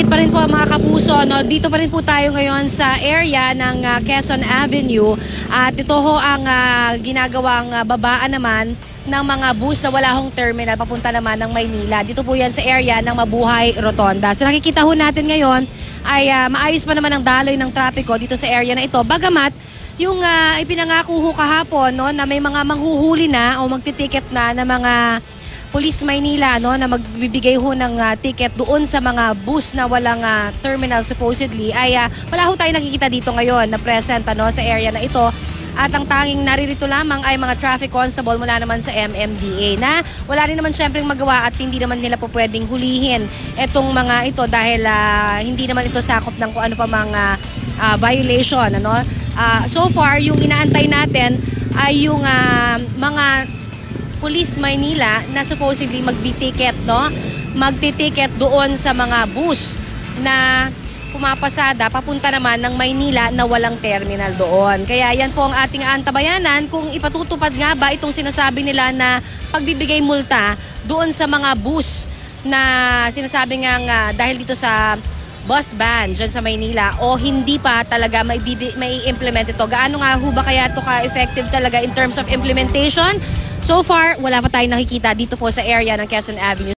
update pa rin po mga kapuso, no? Dito pa rin po tayo ngayon sa area ng Quezon Avenue at ito ho ang ginagawang babaan naman ng mga bus na wala hong terminal papunta naman ng Maynila. Dito po yan sa area ng Mabuhay Rotonda. So nakikita ho natin ngayon ay maayos pa naman ang daloy ng trapiko dito sa area na ito. Bagamat yung ipinangako ho kahapon, no, na may mga manghuhuli na o magtitiket na ng mga Police Maynila, no, na magbibigay ho ng ticket doon sa mga bus na walang terminal supposedly, ay wala ho tayo nakikita dito ngayon na present sa area na ito. At ang tanging naririto lamang ay mga traffic constable mula naman sa MMDA na wala rin naman syempre magawa at hindi naman nila po pwedeng hulihin itong mga ito dahil hindi naman ito sakop ng kung ano pa mga violation. So far, yung inaantay natin ay yung mga Police Maynila na supposedly magbi-ticket, no? Magti-ticket doon sa mga bus na pumapasada papunta naman ng Maynila na walang terminal doon. Kaya yan po ang ating antabayanan kung ipatutupad nga ba itong sinasabi nila na pagbibigay multa doon sa mga bus na sinasabi nga dahil dito sa bus ban dyan sa Maynila o hindi pa talaga may implement ito. Gaano nga ho ba kaya ito ka-effective talaga in terms of implementation? So far, wala pa tayong nakikita dito po sa area ng Quezon Avenue.